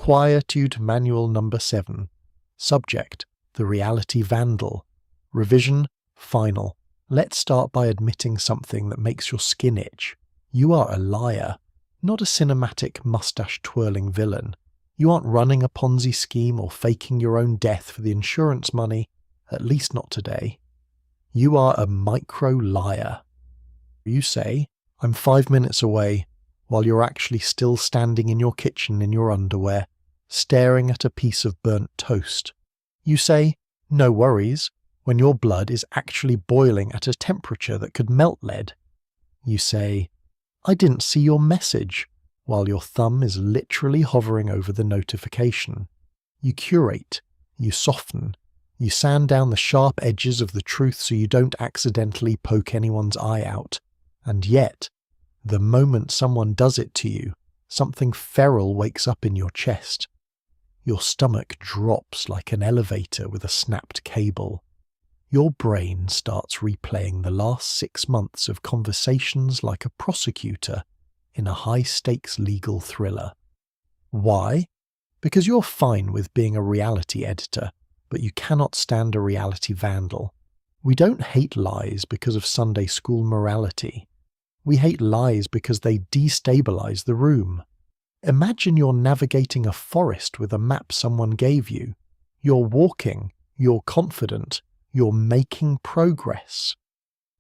Quietude Manual Number 7. Subject: the reality vandal. Revision: final. Let's start by admitting something that makes your skin itch. You are a liar, not a cinematic mustache-twirling villain. You aren't running a Ponzi scheme or faking your own death for the insurance money, at least not today. You are a micro-liar. You say, "I'm 5 minutes away," while you're actually still standing in your kitchen in your underwear, staring at a piece of burnt toast. You say, "No worries," when your blood is actually boiling at a temperature that could melt lead. You say, "I didn't see your message," while your thumb is literally hovering over the notification. You curate, you soften, you sand down the sharp edges of the truth so you don't accidentally poke anyone's eye out. And yet, the moment someone does it to you, something feral wakes up in your chest. Your stomach drops like an elevator with a snapped cable. Your brain starts replaying the last 6 months of conversations like a prosecutor in a high-stakes legal thriller. Why? Because you're fine with being a reality editor, but you cannot stand a reality vandal. We don't hate lies because of Sunday school morality. We hate lies because they destabilize the room. Imagine you're navigating a forest with a map someone gave you. You're walking, you're confident, you're making progress.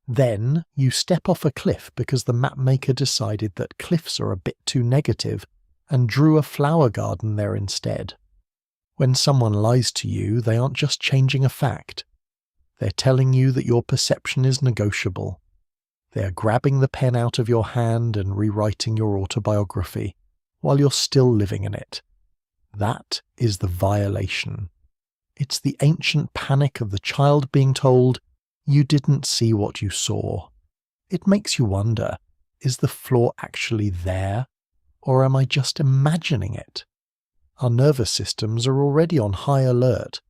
Then you step off a cliff because the mapmaker decided that cliffs are a bit too negative and drew a flower garden there instead. When someone lies to you, they aren't just changing a fact. They're telling you that your perception is negotiable. They're grabbing the pen out of your hand and rewriting your autobiography while you're still living in it. That is the violation. It's the ancient panic of the child being told, "You didn't see what you saw." It makes you wonder, is the flaw actually there, or am I just imagining it? Our nervous systems are already on high alert.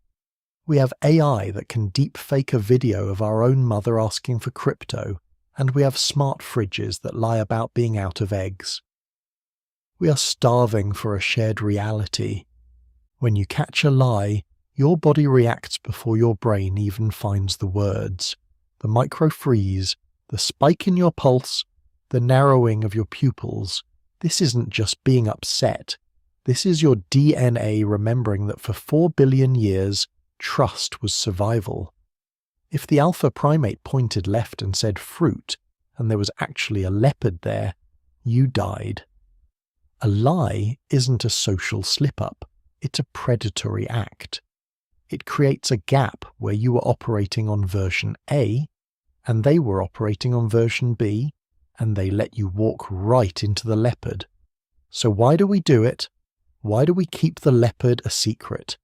We have AI that can deepfake a video of our own mother asking for crypto, and we have smart fridges that lie about being out of eggs. We are starving for a shared reality. When you catch a lie, your body reacts before your brain even finds the words. The micro-freeze, the spike in your pulse, the narrowing of your pupils. This isn't just being upset. This is your DNA remembering that for 4 billion years, trust was survival. If the alpha primate pointed left and said fruit, and there was actually a leopard there, you died. A lie isn't a social slip-up. It's a predatory act. It creates a gap where you were operating on version A, and they were operating on version B, and they let you walk right into the leopard. So why do we do it? Why do we keep the leopard a secret?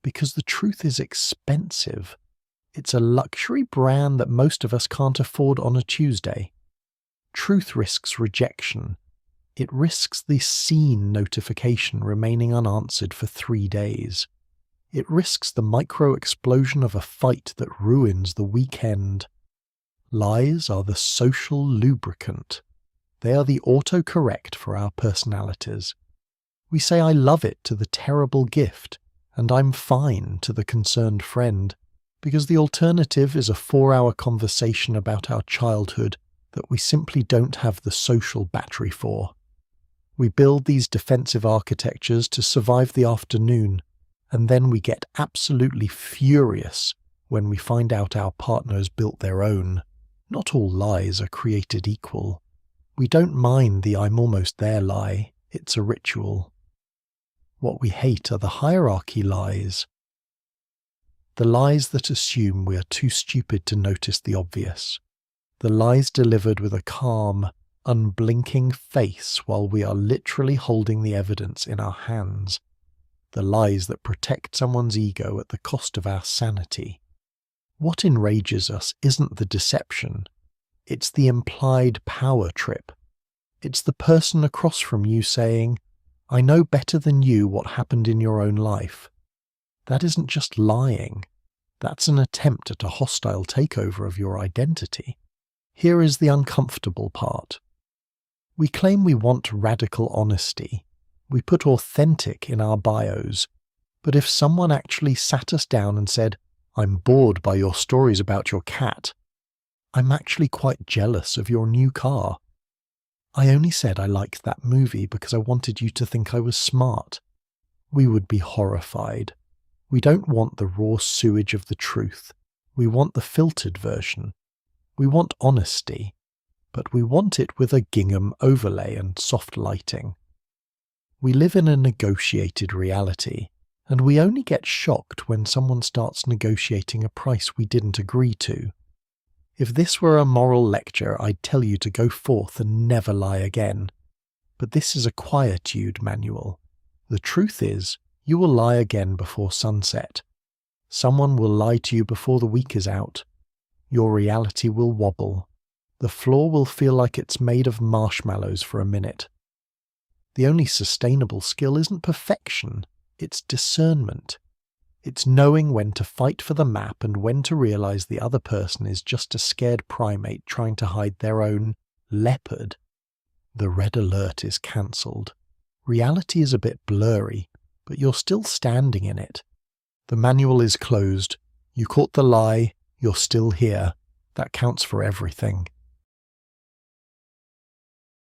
Because the truth is expensive. It's a luxury brand that most of us can't afford on a Tuesday. Truth risks rejection. It risks the seen notification remaining unanswered for 3 days. It risks the micro-explosion of a fight that ruins the weekend. Lies are the social lubricant. They are the autocorrect for our personalities. We say "I love it" to the terrible gift, and "I'm fine" to the concerned friend, because the alternative is a 4-hour conversation about our childhood that we simply don't have the social battery for. We build these defensive architectures to survive the afternoon, and then we get absolutely furious when we find out our partners built their own. Not all lies are created equal. We don't mind the "I'm almost there" lie. It's a ritual. What we hate are the hierarchy lies. The lies that assume we are too stupid to notice the obvious. The lies delivered with a calm, unblinking face while we are literally holding the evidence in our hands. The lies that protect someone's ego at the cost of our sanity. What enrages us isn't the deception. It's the implied power trip. It's the person across from you saying, "I know better than you what happened in your own life." That isn't just lying. That's an attempt at a hostile takeover of your identity. Here is the uncomfortable part. We claim we want radical honesty. We put authentic in our bios. But if someone actually sat us down and said, "I'm bored by your stories about your cat. I'm actually quite jealous of your new car. I only said I liked that movie because I wanted you to think I was smart," we would be horrified. We don't want the raw sewage of the truth. We want the filtered version. We want honesty, but we want it with a gingham overlay and soft lighting. We live in a negotiated reality, and we only get shocked when someone starts negotiating a price we didn't agree to. If this were a moral lecture, I'd tell you to go forth and never lie again. But this is a Quietude manual. The truth is, you will lie again before sunset. Someone will lie to you before the week is out. Your reality will wobble. The floor will feel like it's made of marshmallows for a minute. The only sustainable skill isn't perfection, it's discernment. It's knowing when to fight for the map and when to realize the other person is just a scared primate trying to hide their own leopard. The red alert is cancelled. Reality is a bit blurry, but you're still standing in it. The manual is closed. You caught the lie, you're still here. That counts for everything.